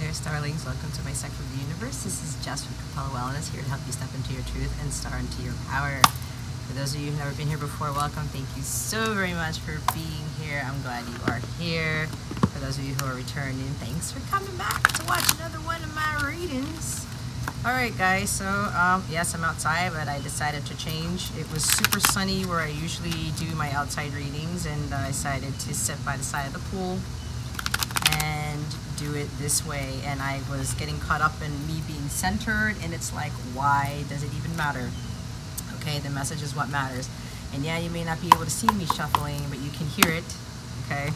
there, starlings. Welcome to my sector of the universe. This is Jess from Capella Wellness, here to help you step into your truth and star into your power. For those of you who've never been here before, welcome. Thank you so very much for being here. I'm glad you are here. For those of you who are returning, thanks for coming back to watch another one of my readings. Alright guys, so yes, I'm outside, but I decided to change. It was super sunny where I usually do my outside readings, and I decided to sit by the side of the pool and do it this way. And I was getting caught up in me being centered, and it's like, why does it even matter? Okay, the message is what matters. And yeah, you may not be able to see me shuffling, but you can hear it. Okay,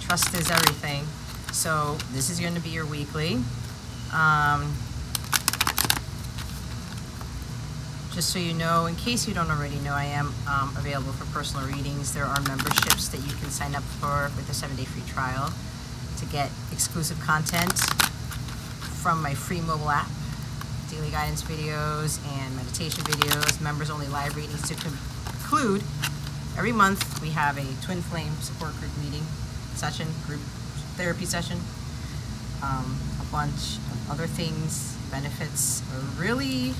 trust is everything. So this is going to be your weekly. Just so you know, in case you don't already know, I am available for personal readings. There are memberships that you can sign up for with a 7-day free trial to get exclusive content from my free mobile app, daily guidance videos and meditation videos, members only live readings to conclude. Every month we have a twin flame support group meeting session, group therapy session, a bunch of other things, benefits. Really,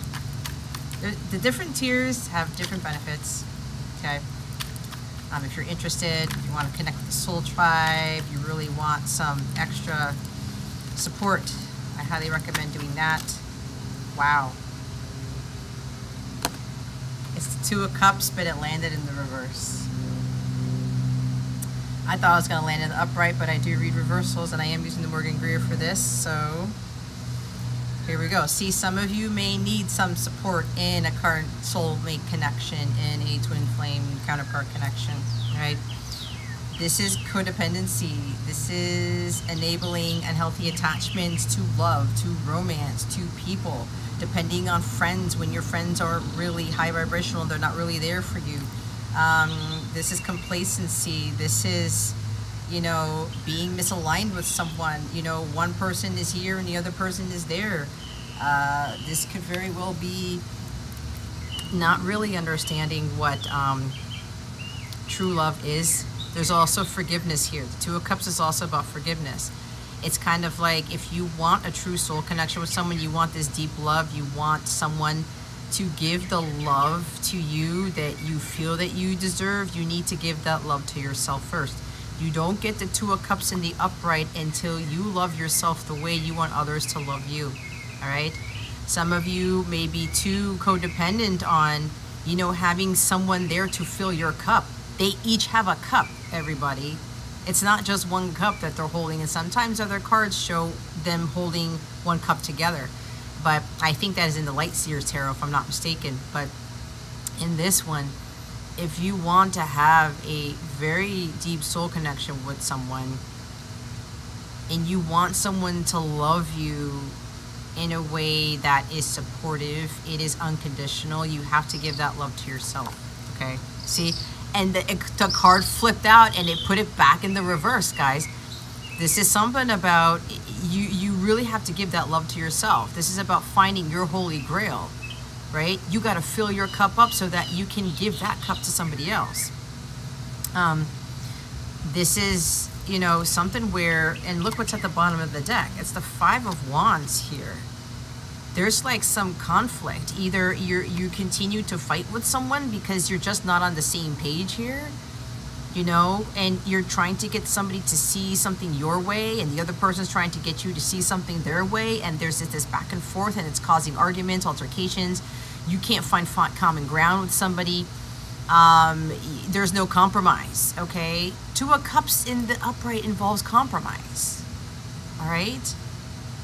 the different tiers have different benefits, okay? If you're interested, if you want to connect with the soul tribe, you really want some extra support, I highly recommend doing that. Wow. It's the Two of Cups, but it landed in the reverse. I thought I was going to land in the upright, but I do read reversals, and I am using the Morgan Greer for this, so here we go. See, some of you may need some support in a current soulmate connection, in a twin flame counterpart connection, right? This is codependency. This is enabling unhealthy attachments to love, to romance, to people, depending on friends, when your friends are really high vibrational, they're not really there for you. This is complacency. This is, you know, being misaligned with someone. You know, one person is here and the other person is there. This could very well be not really understanding what true love is. There's also forgiveness here. The Two of Cups is also about forgiveness. It's kind of like, if you want a true soul connection with someone, you want this deep love, you want someone to give the love to you that you feel that you deserve, you need to give that love to yourself first. You don't get the Two of Cups in the upright until you love yourself the way you want others to love you. All right? Some of you may be too codependent on, you know, having someone there to fill your cup. They each have a cup, everybody. It's not just one cup that they're holding, and sometimes other cards show them holding one cup together. But I think that is in the Light Seers Tarot, if I'm not mistaken. But in this one, if you want to have a very deep soul connection with someone, and you want someone to love you in a way that is supportive, it is unconditional, you have to give that love to yourself, okay? See, and the card flipped out and it put it back in the reverse, guys. This is something about, you really have to give that love to yourself. This is about finding your holy grail, right? You got to fill your cup up so that you can give that cup to somebody else. This is, you know, something where, and look what's at the bottom of the deck. It's the Five of Wands here. There's like some conflict. Either you continue to fight with someone because you're just not on the same page here, you know, and you're trying to get somebody to see something your way, and the other person's trying to get you to see something their way, and there's this back and forth, and it's causing arguments, altercations. You can't find common ground with somebody. There's no compromise, okay? Two of Cups in the upright involves compromise, all right?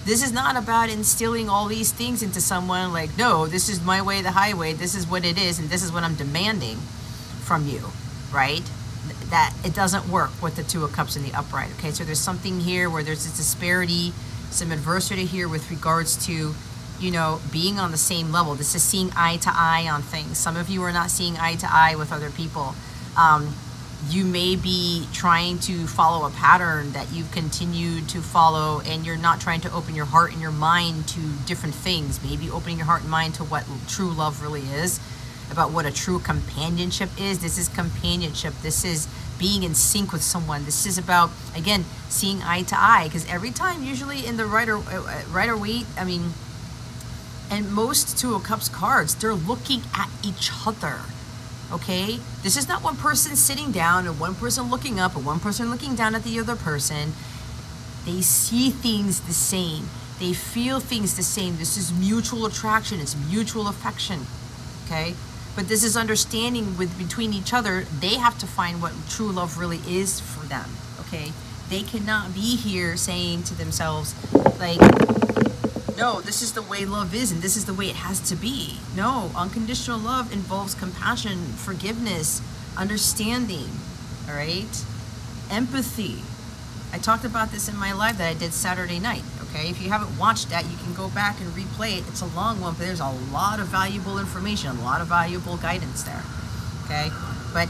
This is not about instilling all these things into someone like, no, this is my way, the highway, this is what it is, and this is what I'm demanding from you, right? That it doesn't work with the Two of Cups in the upright, okay? So there's something here where there's this disparity, some adversity here with regards to, you know, being on the same level. This is seeing eye to eye on things. Some of you are not seeing eye to eye with other people. You may be trying to follow a pattern that you've continued to follow, and you're not trying to open your heart and your mind to different things. Maybe opening your heart and mind to what true love really is, about what a true companionship is. This is companionship. This is being in sync with someone. This is about, again, seeing eye to eye, because every time, usually in the Rider Waite, I mean, and most Two of Cups cards, they're looking at each other. Okay, this is not one person sitting down and one person looking up and one person looking down at the other person. They see things the same. They feel things the same. This is mutual attraction. It's mutual affection. Okay, but this is understanding between each other. They have to find what true love really is for them. Okay, they cannot be here saying to themselves, like, no, this is the way love is and this is the way it has to be. No, unconditional love involves compassion, forgiveness, understanding, all right? Empathy. I talked about this in my live that I did Saturday night, okay? If you haven't watched that, you can go back and replay it. It's a long one, but there's a lot of valuable information, a lot of valuable guidance there, okay? But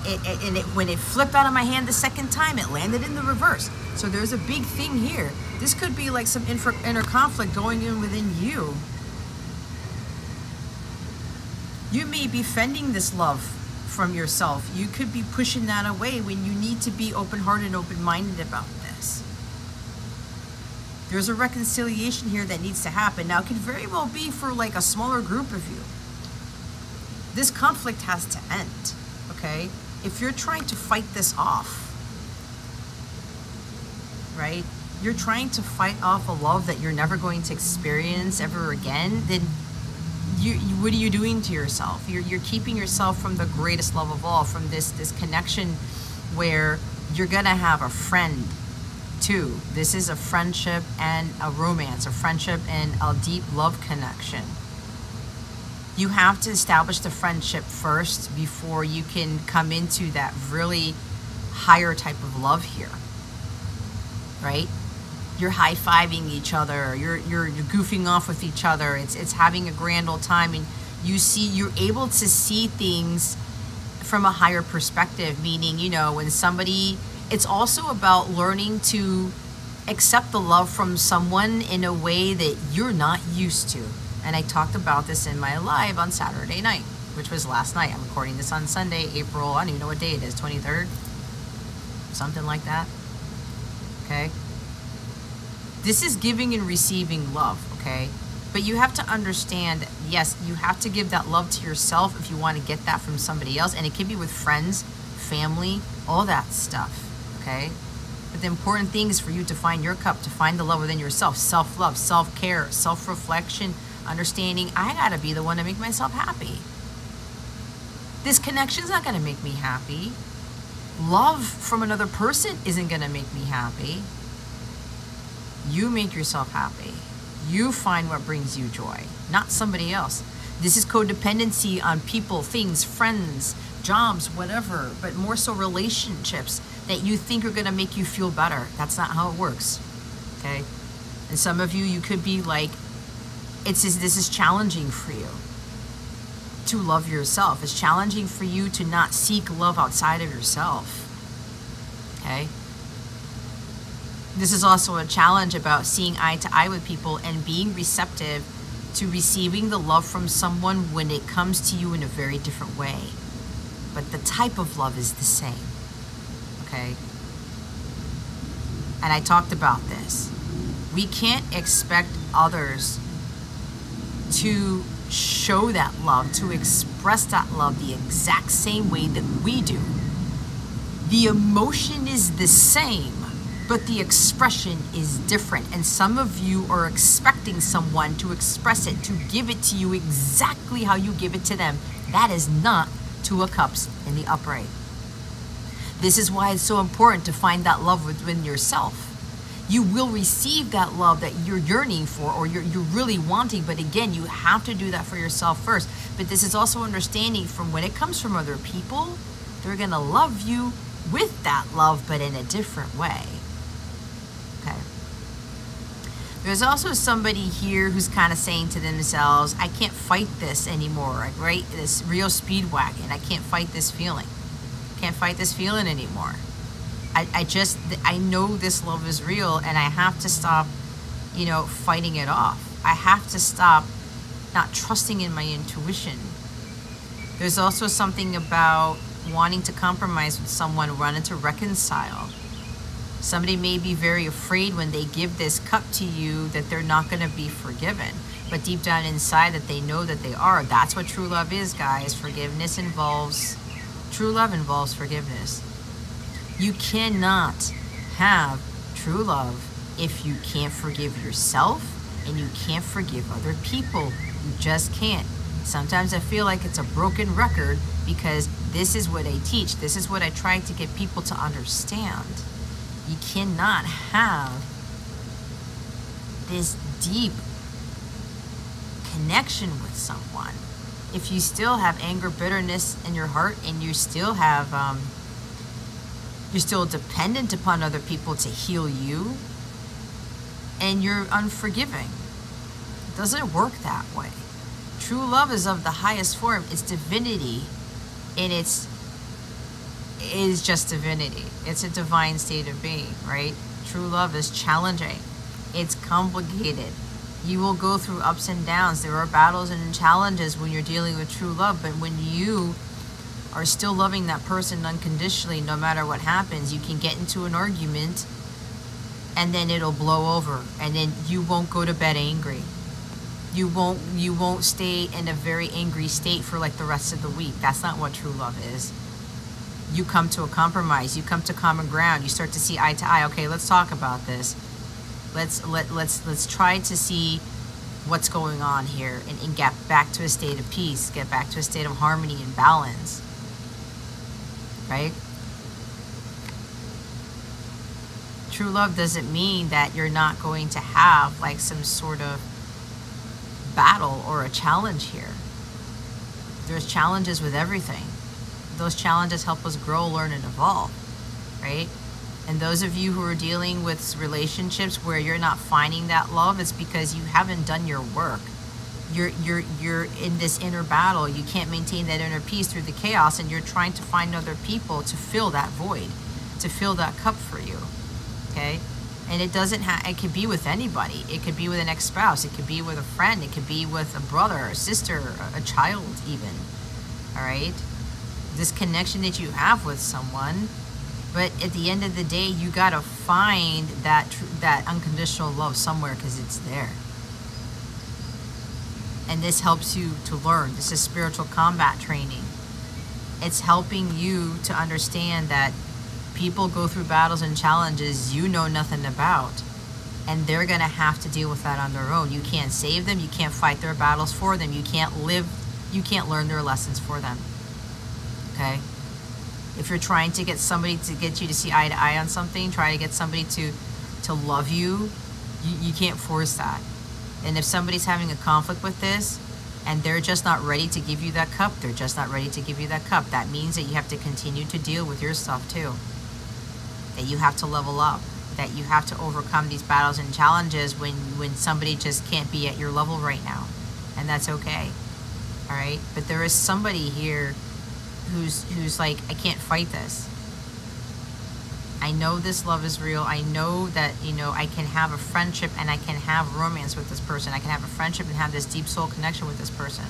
when it flipped out of my hand the second time, it landed in the reverse. So there's a big thing here. This could be like some inner conflict going in within you. You may be fending this love from yourself. You could be pushing that away when you need to be open-hearted and open-minded about this. There's a reconciliation here that needs to happen. Now, it could very well be for like a smaller group of you. This conflict has to end, okay? If you're trying to fight this off, right? You're trying to fight off a love that you're never going to experience ever again, then what are you doing to yourself? You're keeping yourself from the greatest love of all, from this connection where you're gonna have a friend too. This is a friendship and a romance, a friendship and a deep love connection. You have to establish the friendship first before you can come into that really higher type of love here, right? You're high-fiving each other. You're goofing off with each other. It's having a grand old time, and you're able to see things from a higher perspective. Meaning, you know, when somebody, it's also about learning to accept the love from someone in a way that you're not used to. And I talked about this in my live on Saturday night, which was last night. I'm recording this on Sunday, April, I don't even know what day it is, 23rd, something like that. Okay. This is giving and receiving love, okay? But you have to understand, yes, you have to give that love to yourself if you want to get that from somebody else. And it can be with friends, family, all that stuff, okay? But the important thing is for you to find your cup, to find the love within yourself, self-love, self-care, self-reflection, understanding, I gotta be the one to make myself happy. This connection's not gonna make me happy. Love from another person isn't gonna make me happy. You make yourself happy. You find what brings you joy, not somebody else. This is codependency on people, things, friends, jobs, whatever, but more so relationships that you think are gonna make you feel better. That's not how it works, okay? And some of you could be like, this is challenging for you to love yourself. It's challenging for you to not seek love outside of yourself, okay? This is also a challenge about seeing eye to eye with people and being receptive to receiving the love from someone when it comes to you in a very different way. But the type of love is the same, okay? And I talked about this. We can't expect others to show that love, to express that love the exact same way that we do. The emotion is the same, but the expression is different. And some of you are expecting someone to express it, to give it to you exactly how you give it to them. That is not Two of Cups in the upright. This is why it's so important to find that love within yourself. You will receive that love that you're yearning for or you're really wanting. But again, you have to do that for yourself first. But this is also understanding from when it comes from other people, they're going to love you with that love, but in a different way. Okay. There's also somebody here who's kind of saying to themselves, I can't fight this anymore, right? This real speedwagon. I can't fight this feeling. Can't fight this feeling anymore. I know this love is real and I have to stop, fighting it off. I have to stop not trusting in my intuition. There's also something about wanting to compromise with someone, wanting to reconcile. Somebody may be very afraid when they give this cup to you that they're not going to be forgiven. But deep down inside that they know that they are. That's what true love is, guys. True love involves forgiveness. You cannot have true love if you can't forgive yourself and you can't forgive other people. You just can't. Sometimes I feel like it's a broken record because this is what I teach. This is what I try to get people to understand. You cannot have this deep connection with someone if you still have anger, bitterness in your heart, and you still have you're still dependent upon other people to heal you, and you're unforgiving. It doesn't work that way. True love is of the highest form. It's divinity, and it is just divinity. It's a divine state of being, right? True love is challenging. It's complicated. You will go through ups and downs. There are battles and challenges when you're dealing with true love, but when you are still loving that person unconditionally, no matter what happens, you can get into an argument and then it'll blow over, and then you won't go to bed angry. You won't stay in a very angry state for like the rest of the week. That's not what true love is. You come to a compromise. You come to common ground. You start to see eye to eye. Okay, let's talk about this. Let's try to see what's going on here and get back to a state of peace, get back to a state of harmony and balance, right? True love doesn't mean that you're not going to have like some sort of battle or a challenge here. There's challenges with everything. Those challenges help us grow, learn, and evolve, right? And those of you who are dealing with relationships where you're not finding that love, it's because you haven't done your work. You're in this inner battle. You can't maintain that inner peace through the chaos, and you're trying to find other people to fill that void, to fill that cup for you. Okay? And it doesn't it could be with anybody. It could be with an ex-spouse. It could be with a friend. It could be with a brother, a sister, a child even. All right? This connection that you have with someone. But at the end of the day, you got to find that unconditional love somewhere, because it's there. And this helps you to learn. This is spiritual combat training. It's helping you to understand that people go through battles and challenges you know nothing about. And they're going to have to deal with that on their own. You can't save them. You can't fight their battles for them. You can't learn their lessons for them. Okay? If you're trying to get somebody to get you to see eye to eye on something, try to get somebody to love you, you can't force that. And if somebody's having a conflict with this and they're just not ready to give you that cup, they're just not ready to give you that cup. That means that you have to continue to deal with your stuff too. That you have to level up. That you have to overcome these battles and challenges when somebody just can't be at your level right now. And that's okay. All right? But there is somebody here who's like, I can't fight this. I know this love is real. I know that, I can have a friendship and I can have romance with this person. I can have a friendship and have this deep soul connection with this person.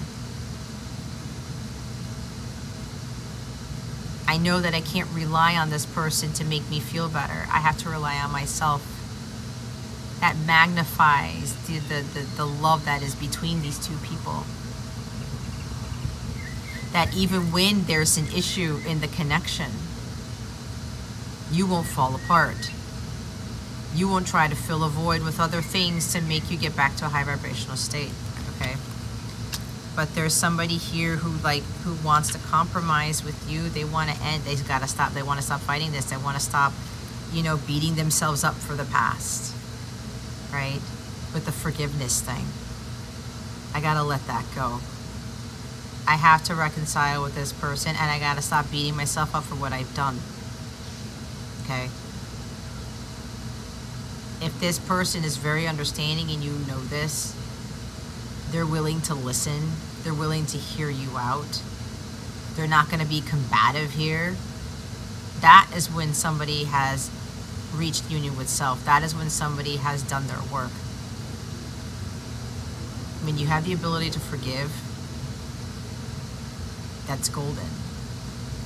I know that I can't rely on this person to make me feel better. I have to rely on myself. That magnifies the love that is between these two people. That even when there's an issue in the connection, you won't fall apart. You won't try to fill a void with other things to make you get back to a high vibrational state, okay? But there's somebody here who wants to compromise with you. They want to end. They've got to stop. They want to stop fighting this. They want to stop, beating themselves up for the past, right? With the forgiveness thing. I got to let that go. I have to reconcile with this person, and I got to stop beating myself up for what I've done. Okay? If this person is very understanding and you know this, they're willing to listen. They're willing to hear you out. They're not going to be combative here. That is when somebody has reached union with self. That is when somebody has done their work. When you have the ability to forgive, that's golden.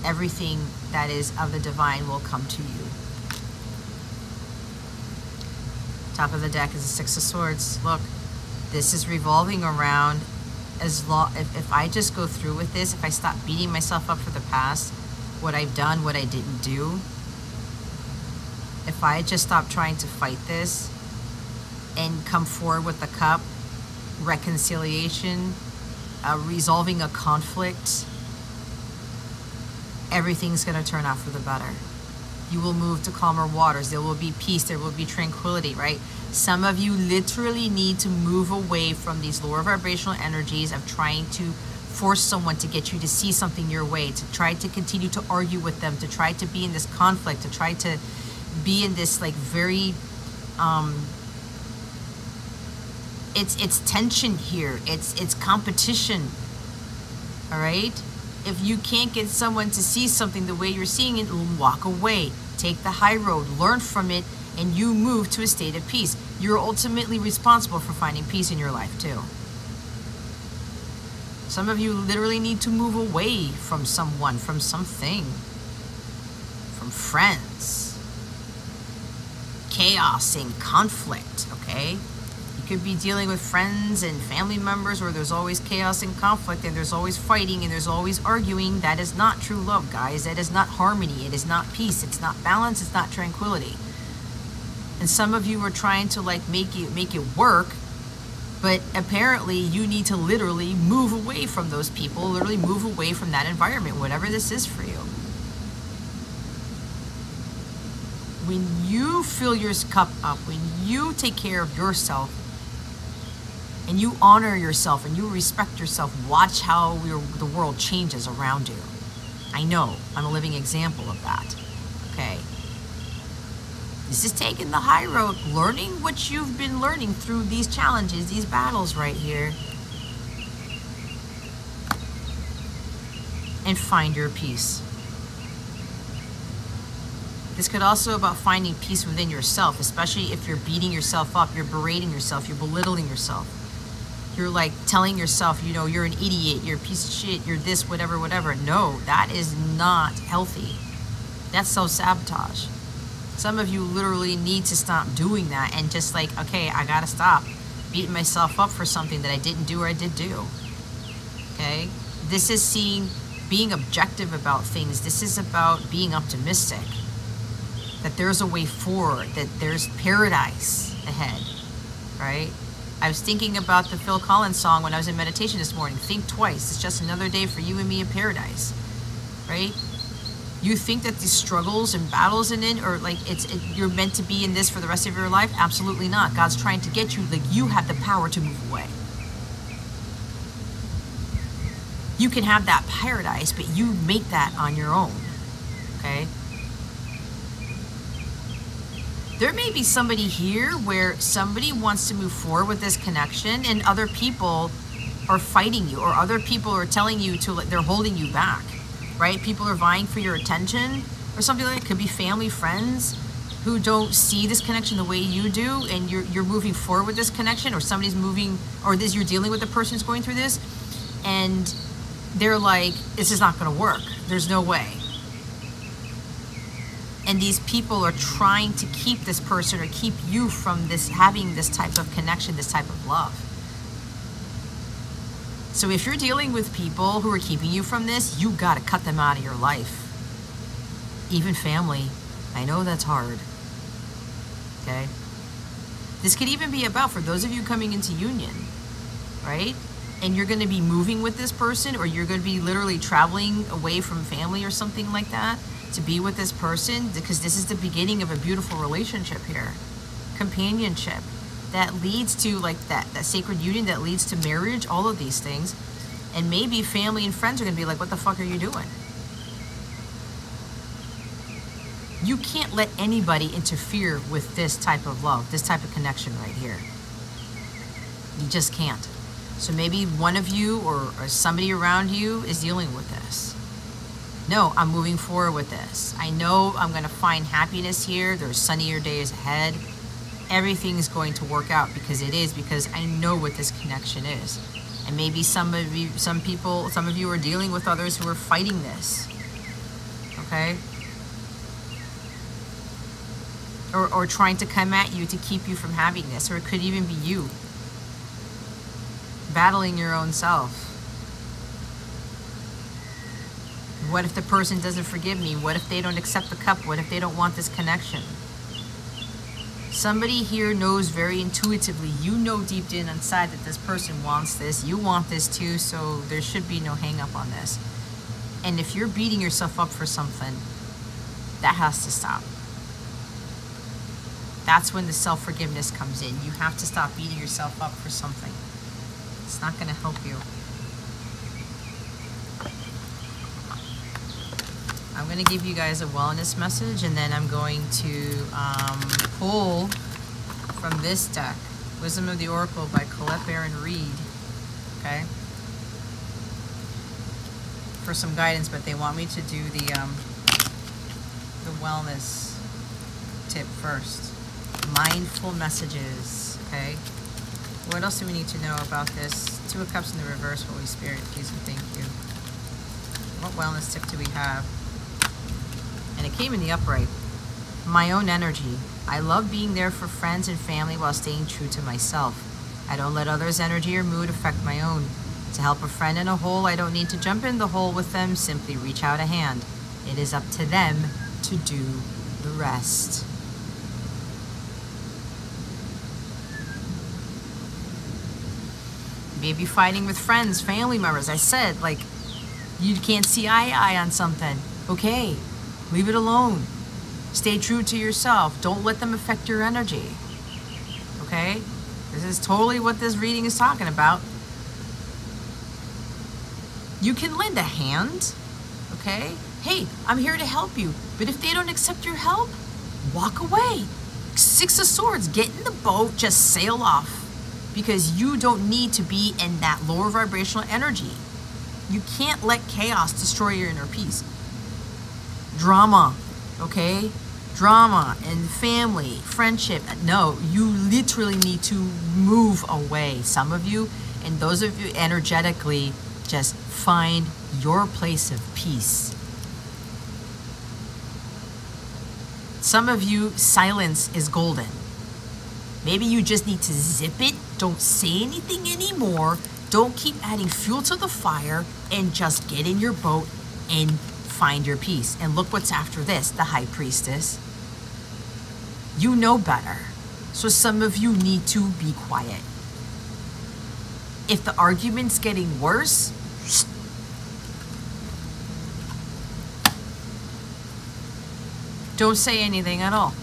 everything that is of the divine will come to you. Top of the deck is the Six of Swords. Look, this is revolving around if I just go through with this, if I stop beating myself up for the past, what I've done, what I didn't do, if I just stop trying to fight this and come forward with the Cup, reconciliation, resolving a conflict, everything's going to turn out for the better. You will move to calmer waters. There will be peace. There will be tranquility, right? Some of you literally need to move away from these lower vibrational energies of trying to force someone to get you to see something your way, to try to continue to argue with them, to try to be in this conflict, to try to be in this like very, it's tension here. It's competition, all right? If you can't get someone to see something the way you're seeing it, walk away. Take the high road, learn from it, and you move to a state of peace. You're ultimately responsible for finding peace in your life too. Some of you literally need to move away from someone, from something, from friends. Chaos and conflict, okay? You could be dealing with friends and family members where there's always chaos and conflict and there's always fighting and there's always arguing. That is not true love, guys. That is not harmony. It is not peace. It's not balance. It's not tranquility. And some of you are trying to like make it work, but apparently you need to literally move away from those people, literally move away from that environment, whatever this is for you. When you fill your cup up, when you take care of yourself, and you honor yourself and you respect yourself, watch how the world changes around you. I know, I'm a living example of that, okay? This is taking the high road, learning what you've been learning through these challenges, these battles right here. And find your peace. This could also about finding peace within yourself, especially if you're beating yourself up, you're berating yourself, you're belittling yourself. You're like telling yourself, you know, you're an idiot, you're a piece of shit, you're this, whatever, whatever. No, that is not healthy. That's self-sabotage. Some of you literally need to stop doing that and just like, okay, I gotta stop beating myself up for something that I didn't do or I did do. Okay? This is being objective about things. This is about being optimistic. That there's a way forward, that there's paradise ahead, right? I was thinking about the Phil Collins song when I was in meditation this morning. Think twice. It's just another day for you and me in paradise, right? You think that these struggles and battles or like you're meant to be in this for the rest of your life? Absolutely not. God's trying to get you, like you have the power to move away. You can have that paradise, but you make that on your own, okay? There may be somebody here where somebody wants to move forward with this connection and other people are fighting you, or other people are telling you they're holding you back, right? People are vying for your attention or something like that. It could be family, friends who don't see this connection the way you do, and you're moving forward with this connection, or somebody's moving, or you're dealing with a person who's going through this, and they're like, this is not going to work. There's no way. And these people are trying to keep this person or keep you from having this type of connection, this type of love. So if you're dealing with people who are keeping you from this, you got to cut them out of your life. Even family. I know that's hard. Okay? This could even be about, for those of you coming into union, right? And you're going to be moving with this person, or you're going to be literally traveling away from family or something like that, to be with this person, because this is the beginning of a beautiful relationship here. Companionship that leads to like that sacred union, that leads to marriage, all of these things. And maybe family and friends are gonna be like, what the fuck are you doing? You can't let anybody interfere with this type of love, this type of connection right here. You just can't. So maybe one of you or somebody around you is dealing with this. No, I'm moving forward with this. I know I'm going to find happiness here. There's sunnier days ahead. Everything's going to work out because I know what this connection is. And maybe some of you are dealing with others who are fighting this. okay? Or trying to come at you to keep you from having this. Or it could even be you battling your own self. What if the person doesn't forgive me? What if they don't accept the cup? What if they don't want this connection? Somebody here knows very intuitively, you know deep down inside that this person wants this. You want this too, so there should be no hang up on this. And if you're beating yourself up for something, that has to stop. That's when the self-forgiveness comes in. You have to stop beating yourself up for something. It's not going to help you. I'm going to give you guys a wellness message, and then I'm going to pull from this deck, Wisdom of the Oracle by Colette Baron Reed, okay, for some guidance, but they want me to do the wellness tip first. Mindful messages, okay? What else do we need to know about this? Two of Cups in the reverse, Holy Spirit, please and thank you. What wellness tip do we have? And it came in the upright. My own energy. I love being there for friends and family while staying true to myself. I don't let others' energy or mood affect my own. To help a friend in a hole, I don't need to jump in the hole with them, simply reach out a hand. It is up to them to do the rest. Maybe fighting with friends, family members. I said, like, you can't see eye to eye on something. Okay, leave it alone. Stay true to yourself. Don't let them affect your energy. Okay? This is totally what this reading is talking about. You can lend a hand. Okay? Hey, I'm here to help you. But if they don't accept your help, walk away. Six of Swords, get in the boat, just sail off. Because you don't need to be in that lower vibrational energy. You can't let chaos destroy your inner peace. Drama, okay? Drama and family, friendship. No, you literally need to move away. Some of you, and those of you energetically, just find your place of peace. Some of you, silence is golden. Maybe you just need to zip it. Don't say anything anymore. Don't keep adding fuel to the fire, and just get in your boat and find your peace. And look what's after this, the High Priestess. You know better. So some of you need to be quiet. If the argument's getting worse, don't say anything at all.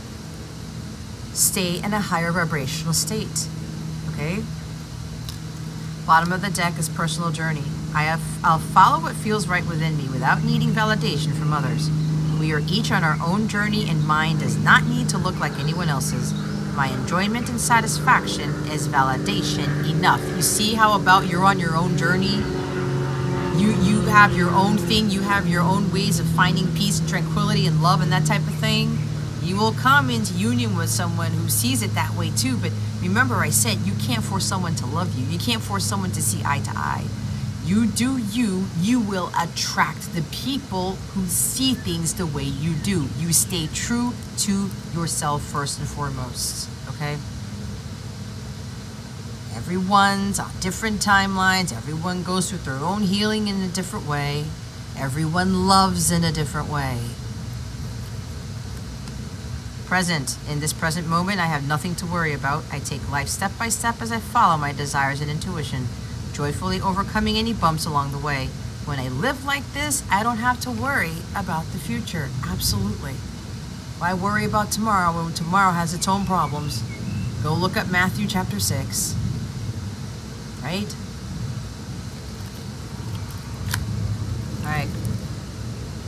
Stay in a higher vibrational state, okay? Bottom of the deck is personal journey. I'll follow what feels right within me without needing validation from others. We are each on our own journey, and mine does not need to look like anyone else's. My enjoyment and satisfaction is validation enough. You see how about you're on your own journey? You have your own thing. You have your own ways of finding peace and tranquility and love and that type of thing. You will come into union with someone who sees it that way too. But remember, I said you can't force someone to love you. You can't force someone to see eye to eye. You do you. You will attract the people who see things the way you do. You stay true to yourself first and foremost, okay? Everyone's on different timelines. Everyone goes through their own healing in a different way. Everyone loves in a different way. Present. In this present moment, I have nothing to worry about. I take life step by step as I follow my desires and intuition, joyfully overcoming any bumps along the way. When I live like this, I don't have to worry about the future. Absolutely. Why worry about tomorrow when tomorrow has its own problems? Go look up Matthew chapter 6. Right? Alright.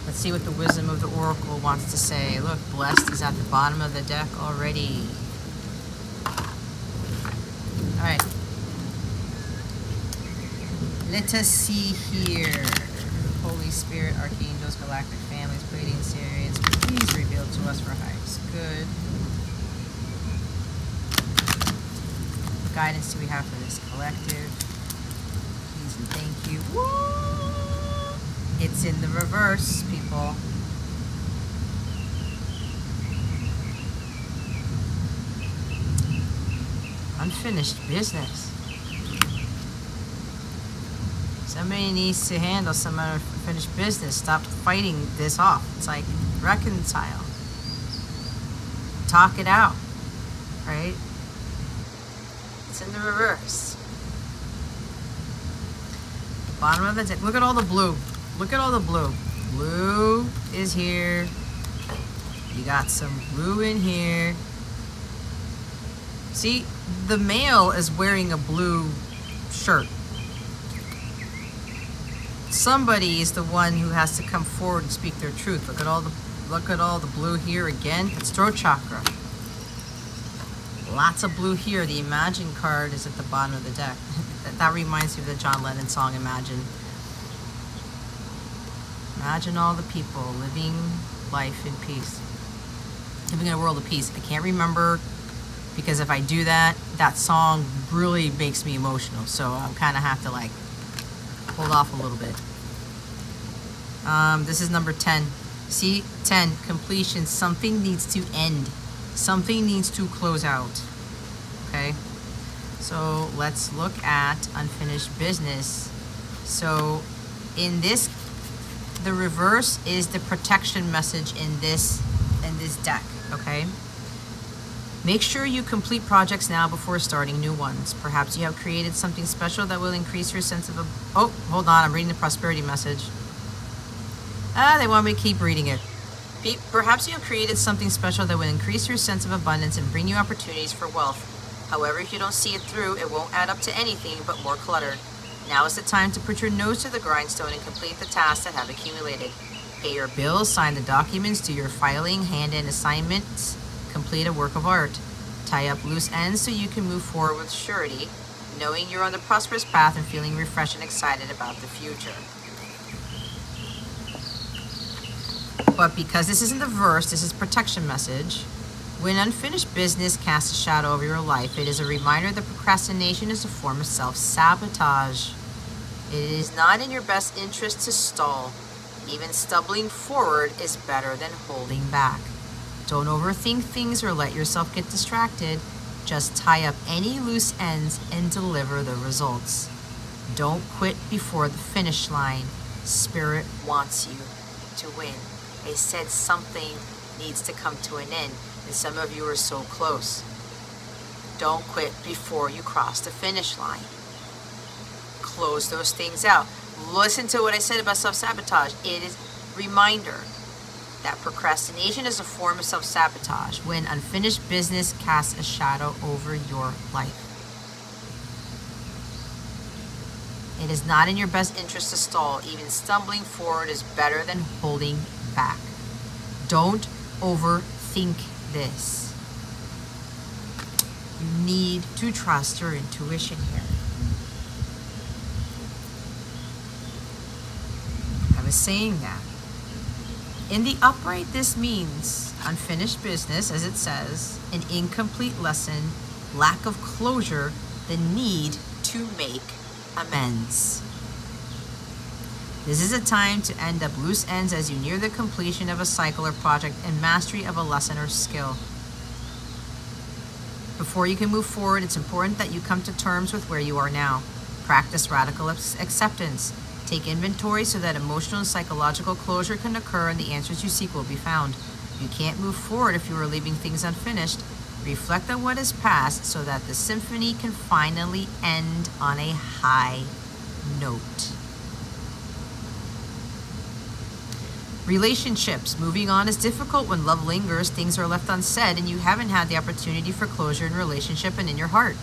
Let's see what the Wisdom of the Oracle wants to say. Look, blessed is at the bottom of the deck already. Alright. Let us see here. Holy Spirit, Archangels, Galactic Families, Pleiadian Sirians, please reveal to us for highest good. What guidance do we have for this collective? Please and thank you. Woo! It's in the reverse, people. Unfinished business. Somebody needs to handle some unfinished business. Stop fighting this off. It's like reconcile. Talk it out, right? It's in the reverse. Bottom of the deck. Look at all the blue. Look at all the blue. Blue is here. You got some blue in here. See, the male is wearing a blue shirt. Somebody is the one who has to come forward and speak their truth. Look at all the blue here again. It's throat chakra. Lots of blue here. The Imagine card is at the bottom of the deck. That reminds me of the John Lennon song, Imagine. Imagine all the people living life in peace. Living in a world of peace. I can't remember, because if I do that, that song really makes me emotional. So I kind of have to like hold off a little bit. This is number 10. See, 10, completion. Something needs to end. Something needs to close out. Okay? So let's look at unfinished business. So in this, the reverse is the protection message in this deck, okay? Make sure you complete projects now before starting new ones. Perhaps you have created something special that will increase your sense of oh, hold on, I'm reading the prosperity message. They want me to keep reading it. Perhaps you have created something special that will increase your sense of abundance and bring you opportunities for wealth. However, if you don't see it through, it won't add up to anything but more clutter. Now is the time to put your nose to the grindstone and complete the tasks that have accumulated. Pay your bills, sign the documents, do your filing, hand in assignments, complete a work of art. Tie up loose ends so you can move forward with surety, knowing you're on the prosperous path and feeling refreshed and excited about the future. But because this isn't the verse, this is protection message. When unfinished business casts a shadow over your life, it is a reminder that procrastination is a form of self-sabotage. It is not in your best interest to stall. Even stumbling forward is better than holding back. Don't overthink things or let yourself get distracted. Just tie up any loose ends and deliver the results. Don't quit before the finish line. Spirit wants you to win. They said something needs to come to an end, and some of you are so close. Don't quit before you cross the finish line. Close those things out. Listen to what I said about self-sabotage. It is a reminder that procrastination is a form of self-sabotage when unfinished business casts a shadow over your life. It is not in your best interest to stall. Even stumbling forward is better than holding back. Don't overthink this. You need to trust your intuition here. I was saying that. In the upright, this means unfinished business, as it says, an incomplete lesson, lack of closure, the need to make amends. This is a time to end up loose ends as you near the completion of a cycle or project and mastery of a lesson or skill. Before you can move forward, it's important that you come to terms with where you are now. Practice radical acceptance. Take inventory so that emotional and psychological closure can occur and the answers you seek will be found. You can't move forward if you are leaving things unfinished. Reflect on what is past so that the symphony can finally end on a high note. Relationships. Moving on is difficult when love lingers, things are left unsaid, and you haven't had the opportunity for closure in relationship and in your heart.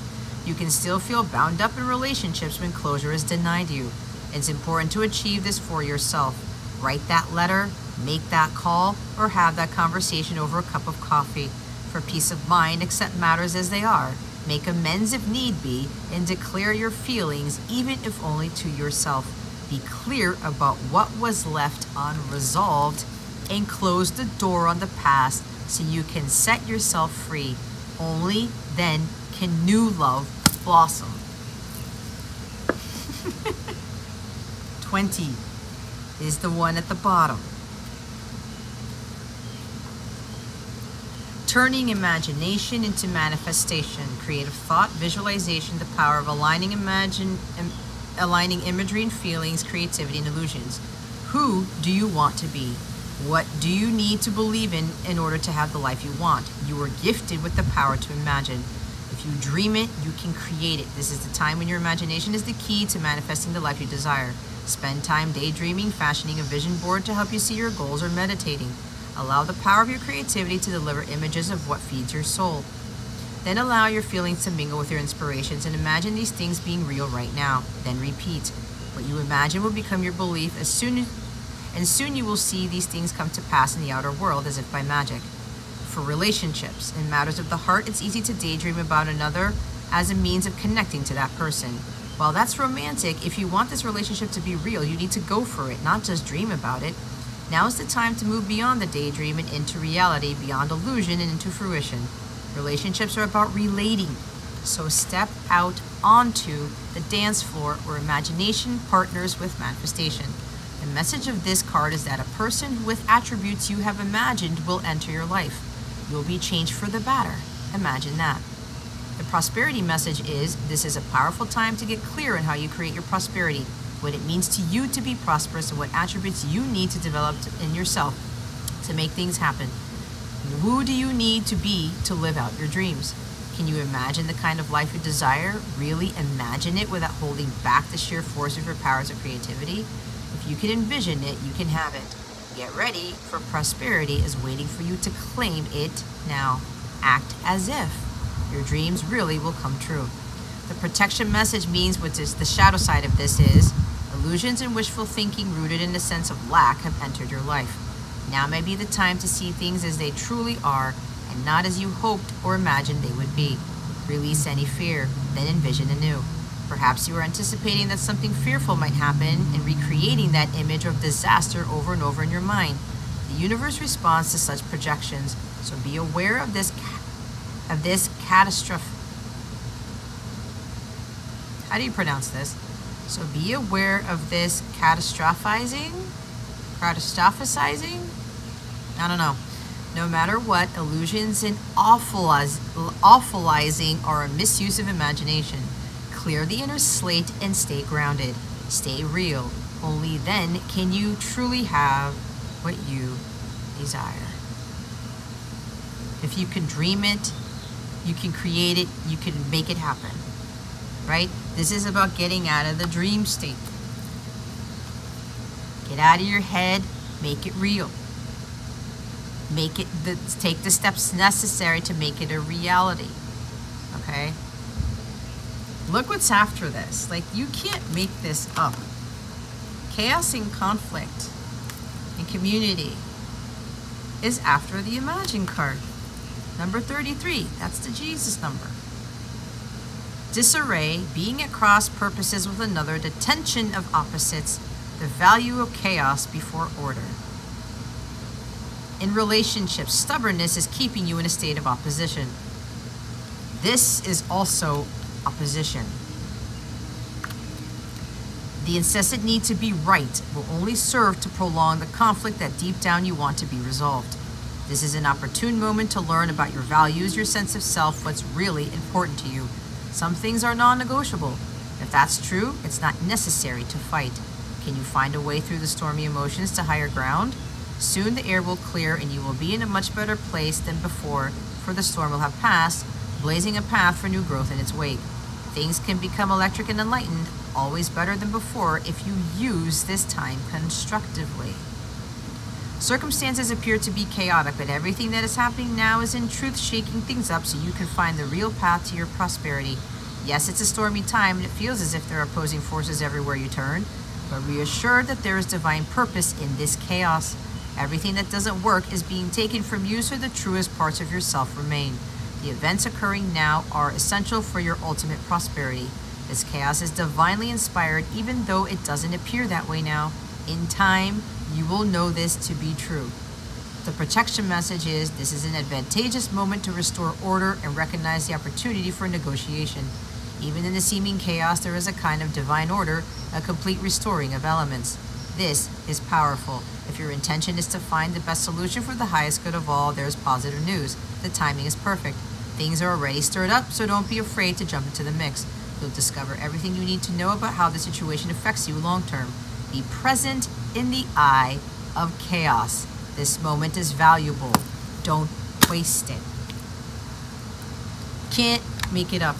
You can still feel bound up in relationships when closure is denied you. It's important to achieve this for yourself. Write that letter, make that call, or have that conversation over a cup of coffee. For peace of mind, accept matters as they are. Make amends if need be, and declare your feelings, even if only to yourself. Be clear about what was left unresolved and close the door on the past so you can set yourself free. Only then can new love blossom. 20 is the one at the bottom. Turning imagination into manifestation. Creative thought, visualization, the power of aligning imagery and feelings, creativity and illusions. Who do you want to be? What do you need to believe in order to have the life you want? You are gifted with the power to imagine. If you dream it, you can create it. This is the time when your imagination is the key to manifesting the life you desire. Spend time daydreaming, fashioning a vision board to help you see your goals, or meditating. Allow the power of your creativity to deliver images of what feeds your soul. Then allow your feelings to mingle with your inspirations and imagine these things being real right now. Then repeat. What you imagine will become your belief and soon you will see these things come to pass in the outer world as if by magic. For relationships and matters of the heart, it's easy to daydream about another as a means of connecting to that person. While that's romantic, if you want this relationship to be real, you need to go for it, not just dream about it. Now is the time to move beyond the daydream and into reality, beyond illusion and into fruition. Relationships are about relating. So step out onto the dance floor where imagination partners with manifestation. The message of this card is that a person with attributes you have imagined will enter your life. You'll be changed for the better. Imagine that. The prosperity message is, this is a powerful time to get clear on how you create your prosperity, what it means to you to be prosperous, and what attributes you need to develop in yourself to make things happen. Who do you need to be to live out your dreams? Can you imagine the kind of life you desire? Really imagine it without holding back the sheer force of your powers of creativity? If you can envision it, you can have it. Get ready, for prosperity is waiting for you to claim it now. Act as if your dreams really will come true. The protection message means, what is the shadow side of this is, illusions and wishful thinking rooted in a sense of lack have entered your life. Now may be the time to see things as they truly are and not as you hoped or imagined they would be. Release any fear, then envision anew. Perhaps you are anticipating that something fearful might happen and recreating that image of disaster over and over in your mind. The universe responds to such projections, so be aware of this catastrophe. How do you pronounce this? So be aware of this catastrophizing? I don't know. No matter what, illusions and awfulizing are a misuse of imagination. Clear the inner slate and stay grounded. Stay real. Only then can you truly have what you desire. If you can dream it, you can create it, you can make it happen. Right? This is about getting out of the dream state. Get out of your head, make it real. Take the steps necessary to make it a reality. Okay? Look what's after this. Like, you can't make this up. Chaos and conflict and community is after the Imagine card. Number 33, that's the Jesus number. Disarray, being at cross purposes with another, the tension of opposites, the value of chaos before order. In relationships, stubbornness is keeping you in a state of opposition. This is also opposition. The incessant need to be right will only serve to prolong the conflict that deep down you want to be resolved. This is an opportune moment to learn about your values, your sense of self, what's really important to you. Some things are non-negotiable. If that's true, it's not necessary to fight. Can you find a way through the stormy emotions to higher ground? Soon the air will clear and you will be in a much better place than before, for the storm will have passed, blazing a path for new growth in its wake. Things can become electric and enlightened, always better than before if you use this time constructively. Circumstances appear to be chaotic, but everything that is happening now is in truth shaking things up so you can find the real path to your prosperity. Yes, it's a stormy time and it feels as if there are opposing forces everywhere you turn, but reassure that there is divine purpose in this chaos. Everything that doesn't work is being taken from you so the truest parts of yourself remain. The events occurring now are essential for your ultimate prosperity. This chaos is divinely inspired even though it doesn't appear that way now. In time, you will know this to be true. The protection message is, this is an advantageous moment to restore order and recognize the opportunity for negotiation. Even in the seeming chaos, there is a kind of divine order, a complete restoring of elements. This is powerful. If your intention is to find the best solution for the highest good of all, there's positive news. The timing is perfect. Things are already stirred up, so don't be afraid to jump into the mix. You'll discover everything you need to know about how the situation affects you long term. Be present in the eye of chaos. This moment is valuable. Don't waste it. Can't make it up.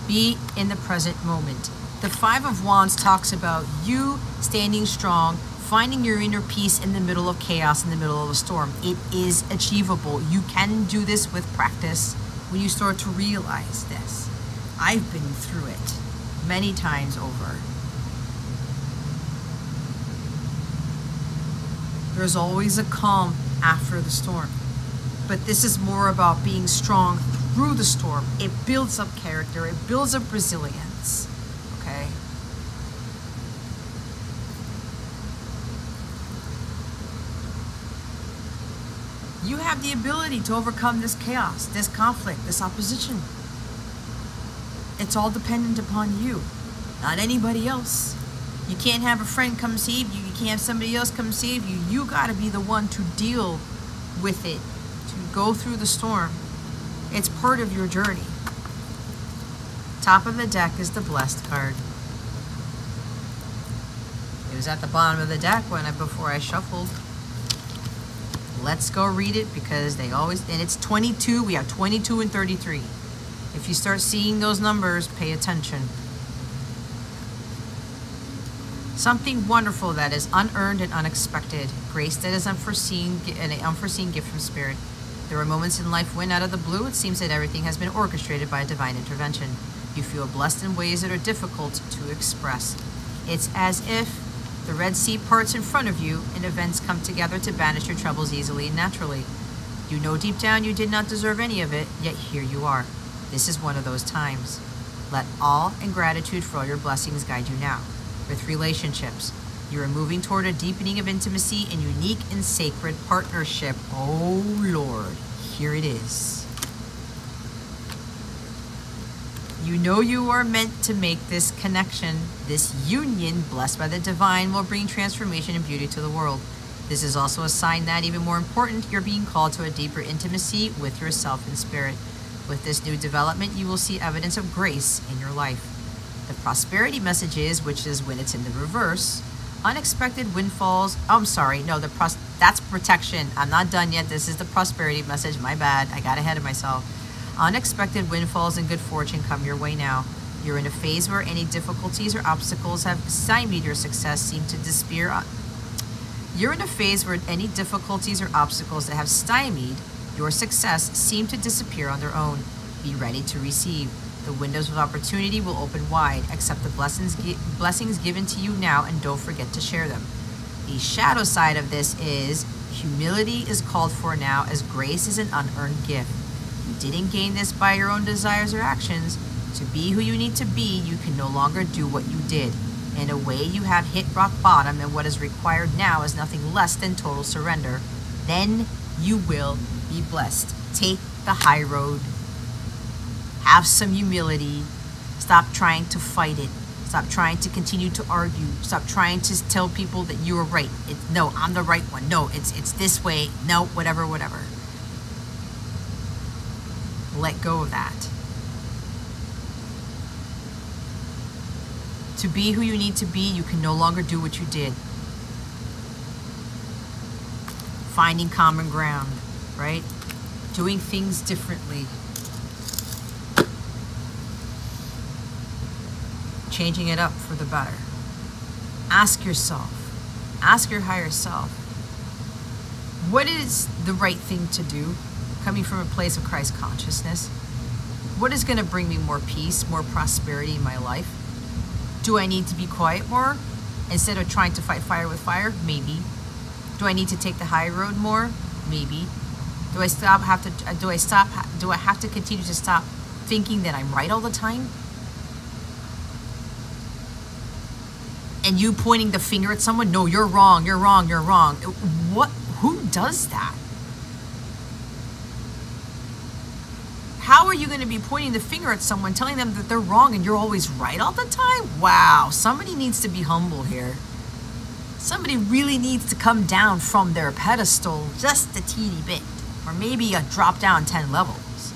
Be in the present moment. The Five of Wands talks about you standing strong, finding your inner peace in the middle of chaos, in the middle of a storm. It is achievable. You can do this with practice when you start to realize this. I've been through it many times over. There's always a calm after the storm. But this is more about being strong through the storm. It builds up character. It builds up resilience. Okay? You have the ability to overcome this chaos, this conflict, this opposition. It's all dependent upon you, not anybody else. You can't have a friend come save you. You can't have somebody else come save you. You got to be the one to deal with it, to go through the storm. It's part of your journey. Top of the deck is the Blessed card. It was at the bottom of the deck before I shuffled. Let's go read it because they always, and it's 22. We have 22 and 33. If you start seeing those numbers, pay attention. Something wonderful that is unearned and unexpected. Grace that is unforeseen, and an unforeseen gift from Spirit. There are moments in life when, out of the blue, it seems that everything has been orchestrated by a divine intervention. You feel blessed in ways that are difficult to express. It's as if the Red Sea parts in front of you and events come together to banish your troubles easily and naturally. You know deep down you did not deserve any of it, yet here you are. This is one of those times. Let awe and gratitude for all your blessings guide you now. With relationships, you are moving toward a deepening of intimacy and unique and sacred partnership. Oh Lord, here it is. You know you are meant to make this connection. This union, blessed by the divine, will bring transformation and beauty to the world. This is also a sign that, even more important, you're being called to a deeper intimacy with yourself and spirit. With this new development, you will see evidence of grace in your life. The prosperity message is, which is when it's in the reverse, unexpected windfalls. Oh, I'm sorry. No, that's protection. I'm not done yet. This is the prosperity message. My bad. I got ahead of myself. Unexpected windfalls and good fortune come your way now. You're in a phase where any difficulties or obstacles have stymied your success seem to disappear. You're in a phase where any difficulties or obstacles that have stymied your success seem to disappear on their own. Be ready to receive. The windows of opportunity will open wide. Accept the blessings given to you now, and don't forget to share them. The shadow side of this is humility is called for now, as grace is an unearned gift. You didn't gain this by your own desires or actions. To be who you need to be, you can no longer do what you did. In a way, you have hit rock bottom, and what is required now is nothing less than total surrender. Then you will be blessed. Take the high road. Have some humility. Stop trying to fight it. Stop trying to continue to argue. Stop trying to tell people that you are right. No, I'm the right one. No, it's this way. No, whatever. Let go of that. To be who you need to be, you can no longer do what you did. Finding common ground, right? Doing things differently. Changing it up for the better. Ask yourself, ask your higher self, what is the right thing to do? Coming from a place of Christ consciousness, what is going to bring me more peace, more prosperity in my life? Do I need to be quiet more instead of trying to fight fire with fire? Maybe. Do I need to take the high road more? Maybe. Do I have to continue to stop thinking that I'm right all the time? And you pointing the finger at someone? No, you're wrong. What? Who does that? How are you going to be pointing the finger at someone, telling them that they're wrong and you're always right all the time? Wow, somebody needs to be humble here. Somebody really needs to come down from their pedestal just a teeny bit, or maybe a drop down 10 levels.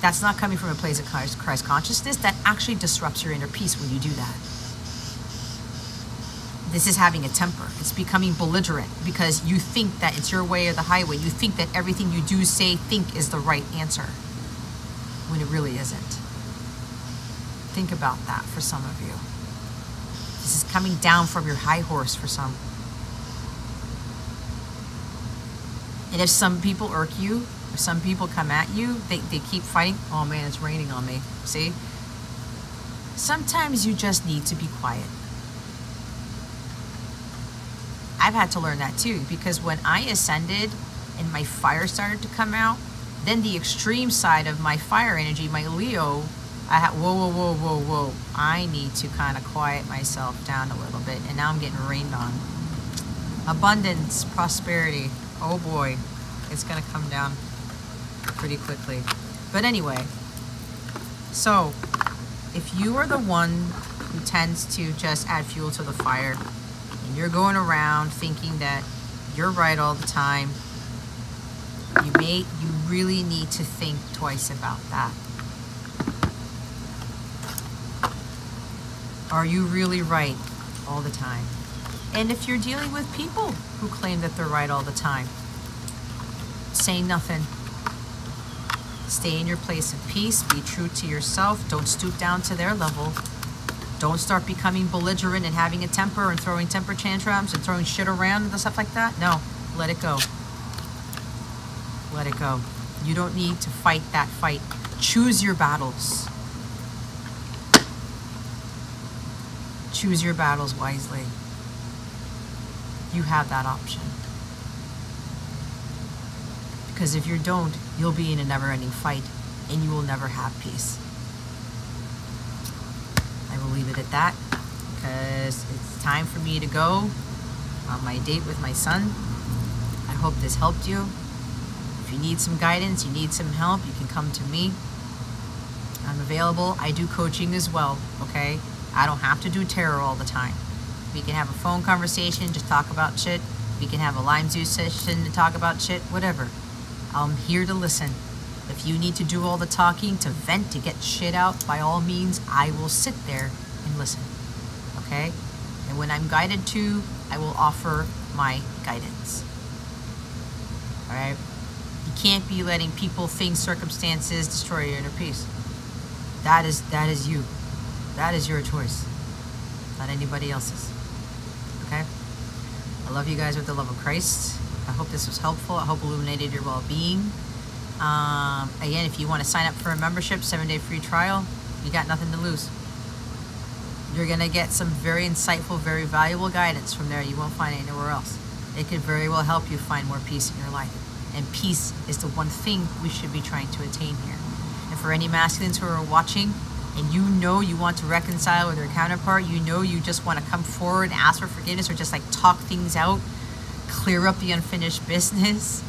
That's not coming from a place of Christ consciousness. That actually disrupts your inner peace when you do that. This is having a temper. It's becoming belligerent because you think that it's your way or the highway. You think that everything you do, say, think is the right answer, when it really isn't. Think about that for some of you. This is coming down from your high horse for some. And if some people irk you, if some people come at you, they keep fighting. Oh man, it's raining on me. See? Sometimes you just need to be quiet. I've had to learn that too, because when I ascended and my fire started to come out, then the extreme side of my fire energy, my Leo, I had, whoa. I need to kind of quiet myself down a little bit. And now I'm getting rained on. Abundance, prosperity. Oh boy, it's going to come down pretty quickly. But anyway, so if you are the one who tends to just add fuel to the fire, and you're going around thinking that you're right all the time, you really need to think twice about that. Are you really right all the time? And if you're dealing with people who claim that they're right all the time, say nothing. Stay in your place of peace. Be true to yourself. Don't stoop down to their level. Don't start becoming belligerent and having a temper and throwing temper tantrums and throwing shit around and stuff like that. No, let it go. Let it go. You don't need to fight that fight. Choose your battles. Choose your battles wisely. You have that option. Because if you don't, you'll be in a never-ending fight and you will never have peace. I will leave it at that because it's time for me to go on my date with my son. I hope this helped you. If you need some guidance, you need some help, you can come to me. I'm available. I do coaching as well, okay? I don't have to do tarot all the time. We can have a phone conversation, just talk about shit. We can have a Lime Juice session to talk about shit, whatever. I'm here to listen. If you need to do all the talking, to vent, to get shit out, by all means, I will sit there and listen, okay? And when I'm guided to, I will offer my guidance, all right? You can't be letting people, things, circumstances destroy your inner peace. That is you. That is your choice, not anybody else's, okay? I love you guys with the love of Christ. I hope this was helpful. I hope illuminated your well-being. Again, if you want to sign up for a membership, 7-day free trial, you got nothing to lose. You're going to get some very insightful, very valuable guidance from there you won't find anywhere else. It could very well help you find more peace in your life. And peace is the one thing we should be trying to attain here. And for any masculines who are watching, and you know you want to reconcile with your counterpart, you know you just want to come forward and ask for forgiveness or just like talk things out, clear up the unfinished business.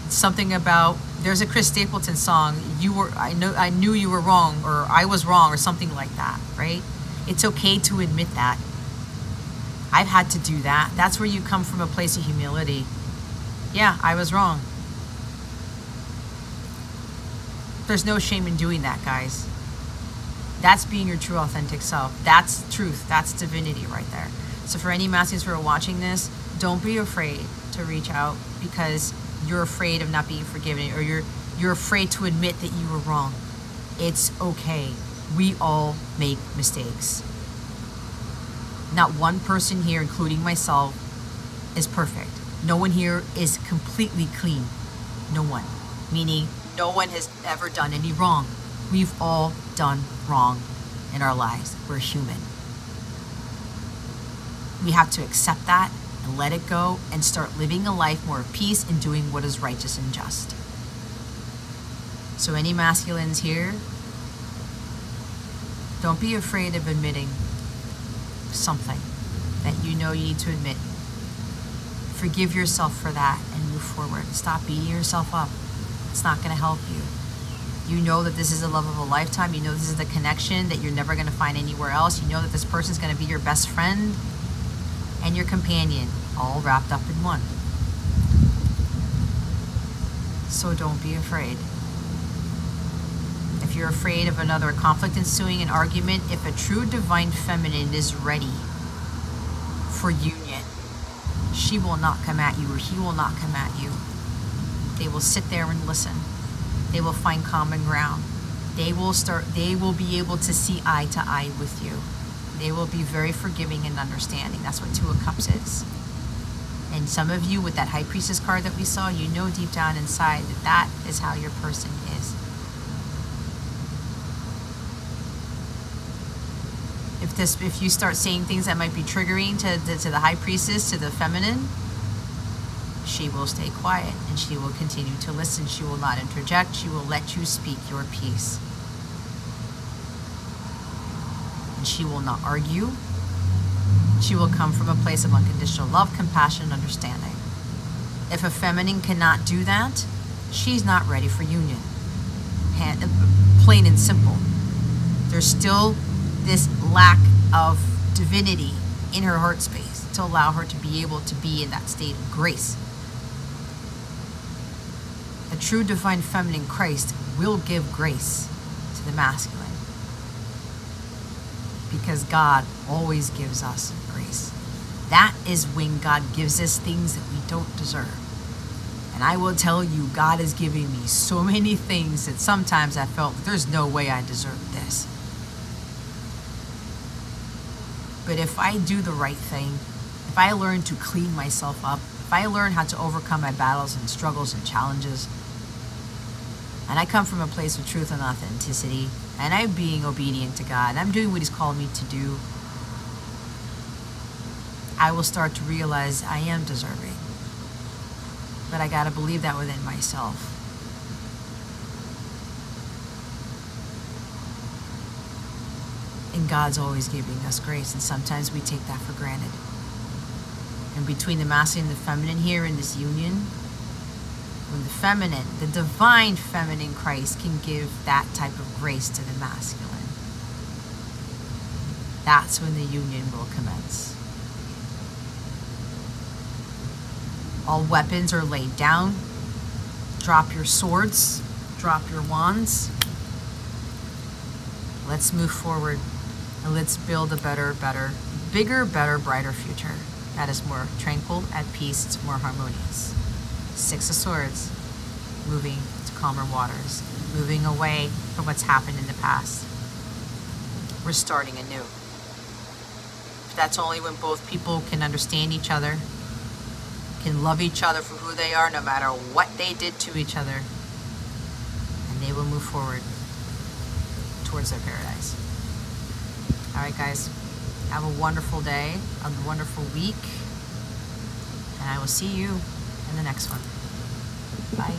It's something about, there's a Chris Stapleton song, I knew you were wrong, or I was wrong, or something like that, right? It's okay to admit that. I've had to do that. That's where you come from, a place of humility. Yeah, I was wrong. There's no shame in doing that, guys. That's being your true authentic self. That's truth. That's divinity right there. So for any masculines who are watching this, don't be afraid to reach out because you're afraid of not being forgiven, or you're afraid to admit that you were wrong. It's okay. We all make mistakes. Not one person here, including myself, is perfect. No one here is completely clean. No one. Meaning, no one has ever done any wrong. We've all done wrong in our lives. We're human. We have to accept that and let it go and start living a life more of peace and doing what is righteous and just. So any masculines here, don't be afraid of admitting something that you know you need to admit. Forgive yourself for that and move forward. Stop beating yourself up. It's not going to help you. You know that this is the love of a lifetime. You know this is the connection that you're never going to find anywhere else. You know that this person is going to be your best friend and your companion, all wrapped up in one. So don't be afraid. If you're afraid of another conflict ensuing, an argument, if a true divine feminine is ready for union, she will not come at you, or he will not come at you. They will sit there and listen. They will find common ground. They will be able to see eye to eye with you. They will be very forgiving and understanding. That's what Two of Cups is. And some of you, with that High Priestess card that we saw, you know deep down inside that that is how your person is. If you start saying things that might be triggering to the High Priestess, to the feminine, she will stay quiet and she will continue to listen. She will not interject. She will let you speak your piece. And she will not argue. She will come from a place of unconditional love, compassion, and understanding. If a feminine cannot do that, she's not ready for union. Plain and simple. There's still this lack of divinity in her heart space to allow her to be able to be in that state of grace. A true divine feminine Christ will give grace to the masculine, because God always gives us grace. That is when God gives us things that we don't deserve. And I will tell you, God is giving me so many things that sometimes I felt there's no way I deserve this. But if I do the right thing, if I learn to clean myself up, if I learn how to overcome my battles and struggles and challenges, and I come from a place of truth and authenticity, and I'm being obedient to God, and I'm doing what He's called me to do, I will start to realize I am deserving. But I gotta believe that within myself. And God's always giving us grace, and sometimes we take that for granted. And between the masculine and the feminine here in this union, when the feminine, the divine feminine Christ can give that type of grace to the masculine, that's when the union will commence. All weapons are laid down. Drop your swords, drop your wands. Let's move forward. And let's build a better, bigger, better, brighter future that is more tranquil, at peace, it's more harmonious. Six of Swords, moving to calmer waters, moving away from what's happened in the past. We're starting anew. That's only when both people can understand each other, can love each other for who they are, no matter what they did to each other, and they will move forward towards their paradise. All right, guys, have a wonderful day, a wonderful week, and I will see you in the next one. Bye.